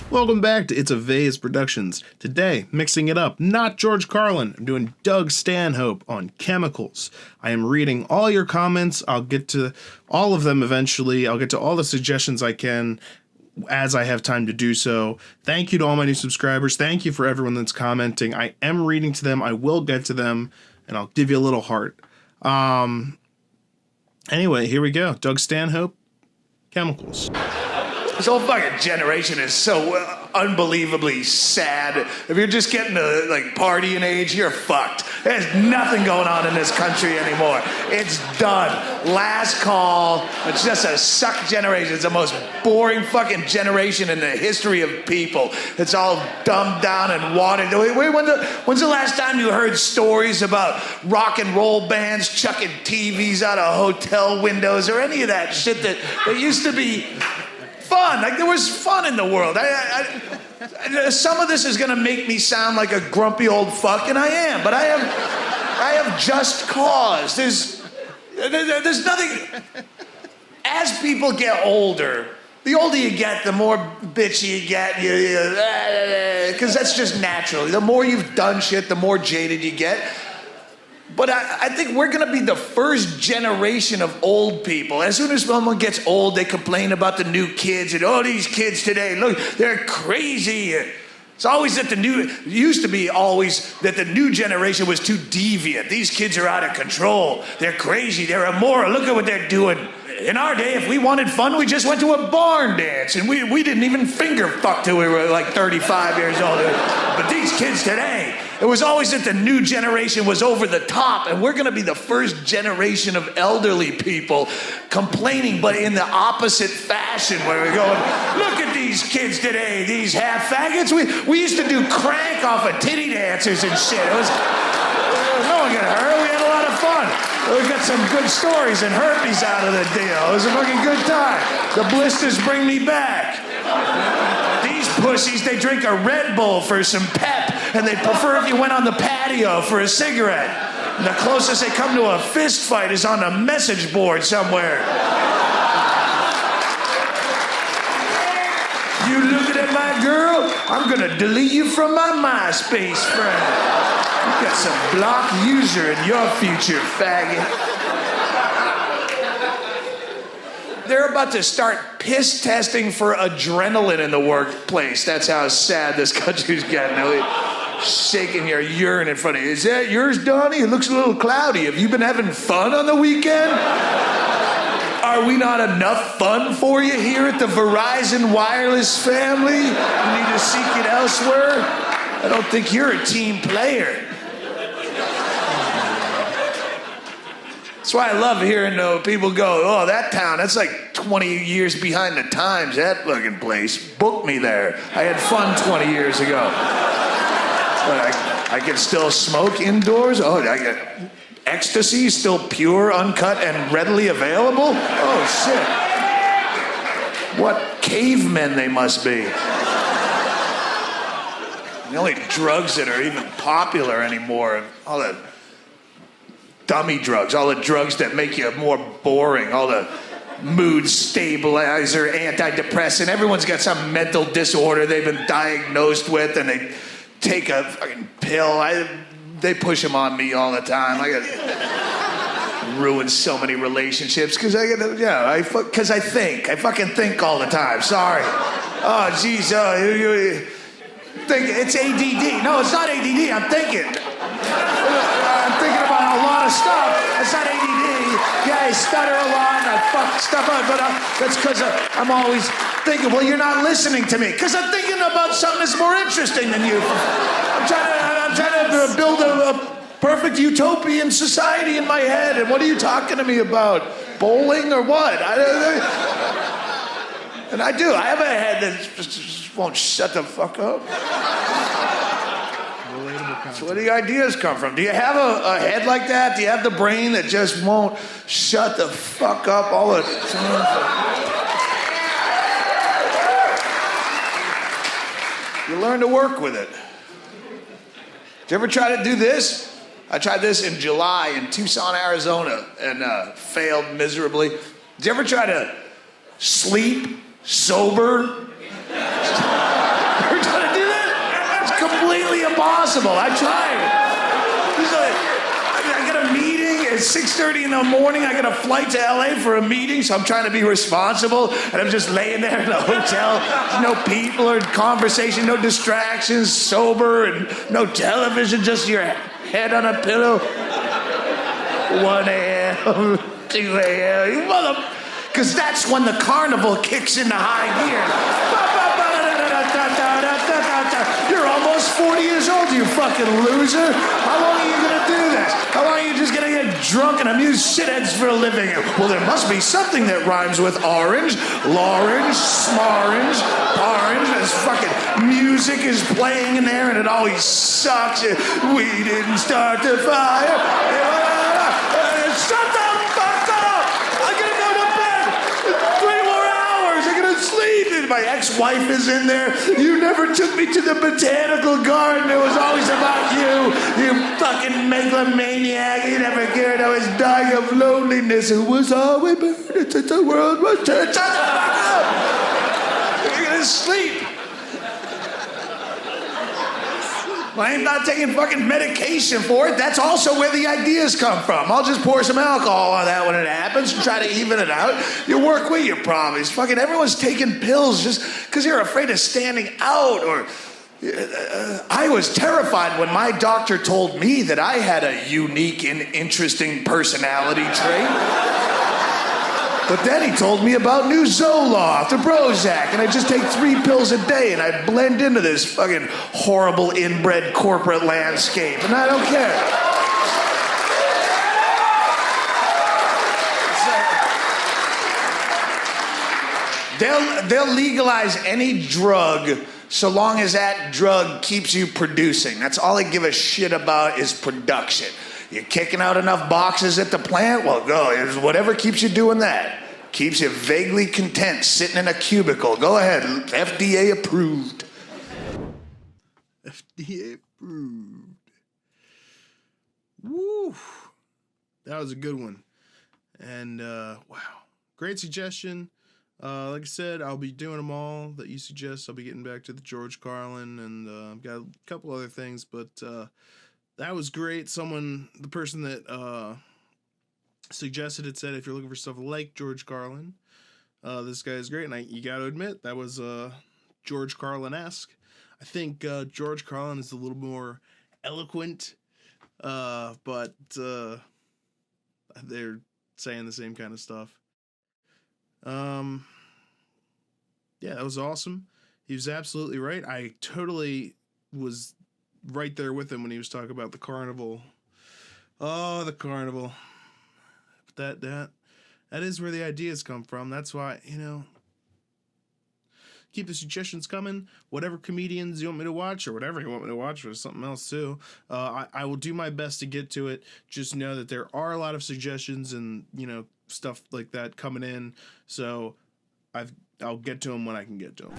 Welcome back to It's a Vase Productions. Today, mixing it up, not George Carlin. I'm doing Doug Stanhope on chemicals. I am reading all your comments. I'll get to all of them eventually. I'll get to all the suggestions I can as I have time to do so. Thank you to all my new subscribers. Thank you for everyone that's commenting. I am reading to them. I will get to them, and I'll give you a little heart. Anyway, here we go. Doug Stanhope, chemicals. This whole fucking generation is so unbelievably sad. If you're just getting to like partying age, you're fucked. There's nothing going on in this country anymore. It's done. Last call. It's just a suck generation. It's the most boring fucking generation in the history of people. It's all dumbed down and watered. When's the last time you heard stories about rock and roll bands chucking TVs out of hotel windows or any of that shit that used to be fun? Like, there was fun in the world. Some of this is gonna make me sound like a grumpy old fuck, and I am, but I have just cause. There's nothing. As people get older, the older you get, the more bitchy you get, because that's just natural. The more you've done shit, the more jaded you get. But I think we're going to be the first generation of old people. As soon as someone gets old, they complain about the new kids. And, oh, these kids today, look, they're crazy. It's always that it used to be always that the new generation was too deviant. These kids are out of control. They're crazy. They're immoral. Look at what they're doing. In our day, if we wanted fun, we just went to a barn dance. And we didn't even finger fuck till we were like 35 years old. But these kids today, it was always that the new generation was over the top, and we're going to be the first generation of elderly people complaining, but in the opposite fashion, where we're going, look at these kids today, these half faggots. We used to do crank off of titty dancers and shit. It was no one got hurt. We had a lot of fun. We got some good stories and herpes out of the deal. It was a fucking good time. The blisters bring me back. These pussies, they drink a Red Bull for some pep, and they prefer if you went on the patio for a cigarette. And the closest they come to a fist fight is on a message board somewhere. You looking at my girl? I'm gonna delete you from my MySpace friend. You got some blocked user in your future, faggot. They're about to start piss testing for adrenaline in the workplace. That's how sad this country's getting. Shaking your urine in front of you. Is that yours, Donnie? It looks a little cloudy. Have you been having fun on the weekend? Are we not enough fun for you here at the Verizon Wireless family? You need to seek it elsewhere? I don't think you're a team player. That's why I love hearing people go, oh, that town, that's like 20 years behind the times, that fucking place. Book me there. I had fun 20 years ago. But I can still smoke indoors? Oh, I get ecstasy, still pure, uncut, and readily available? Oh, shit. What cavemen they must be. The only drugs that are even popular anymore, all the dummy drugs, all the drugs that make you more boring, all the mood stabilizer, antidepressant. Everyone's got some mental disorder they've been diagnosed with, and they take a fucking pill. They push them on me all the time. I got ruin so many relationships because I fucking think all the time. Sorry. Oh, geez. Think it's ADD. No, it's not ADD. I'm thinking about a lot of stuff. It's not ADD. Yeah, I stutter a lot and I fuck stuff up, but that's because I'm always thinking, well, you're not listening to me because I'm thinking about something that's more interesting than you. I'm trying to build a perfect utopian society in my head, and what are you talking to me about? Bowling or what? And I do. I have a head that just won't shut the fuck up. That's where the ideas come from. Do you have a head like that? Do you have the brain that just won't shut the fuck up all the time? You learn to work with it. Did you ever try to do this? I tried this in July in Tucson, Arizona, and failed miserably. Did you ever try to sleep sober? completely impossible. I tried. I got a meeting at 6:30 in the morning. I got a flight to LA for a meeting, so I'm trying to be responsible. And I'm just laying there in a hotel. No people or conversation, no distractions, sober, and no television, just your head on a pillow. 1 a.m., 2 a.m., you mother... Because that's when the carnival kicks into high gear. You're almost 40 years old, you fucking loser. How long are you gonna do this? How long are you just gonna get drunk and amuse shitheads for a living? Well, there must be something that rhymes with orange, lorange, smarange, orange. This fucking music is playing in there and it always sucks. We didn't start the fire. Shut the fuck up! I'm gonna go to bed. 3 more hours. I'm gonna sleep. And my ex-wife is in there. You never took me to the botanical garden. It was always about you. You fucking megalomaniac. You never cared. I was dying of loneliness. It was all we burned since the world was turned. Shut the fuck up! You're gonna sleep. I'm not taking fucking medication for it. That's also where the ideas come from. I'll just pour some alcohol on that when it happens and try to even it out. You work with your problems. Fucking everyone's taking pills just because you're afraid of standing out. Or I was terrified when my doctor told me that I had a unique and interesting personality trait. But then he told me about new Zoloft, the Prozac, and I just take 3 pills a day and I blend into this fucking horrible inbred corporate landscape, and I don't care. They'll legalize any drug so long as that drug keeps you producing. That's all they give a shit about is production. You're kicking out enough boxes at the plant? Well, go. It's whatever keeps you doing that. Keeps you vaguely content sitting in a cubicle. Go ahead. FDA approved. FDA approved. Woo. That was a good one. And, wow. Great suggestion. Like I said, I'll be doing them all that you suggest. I'll be getting back to the George Carlin, and I've got a couple other things, but that was great. The person that suggested it said, if you're looking for stuff like George Carlin, this guy is great. And you got to admit, that was George Carlin-esque. I think George Carlin is a little more eloquent, but they're saying the same kind of stuff. Yeah, that was awesome. He was absolutely right. I totally was right there with him when he was talking about the carnival. Oh, the carnival. But that is where the ideas come from. That's why, keep the suggestions coming. Whatever comedians you want me to watch, or whatever you want me to watch, or something else too. I will do my best to get to it. Just know that there are a lot of suggestions and, stuff like that coming in. So I'll get to them when I can get to them.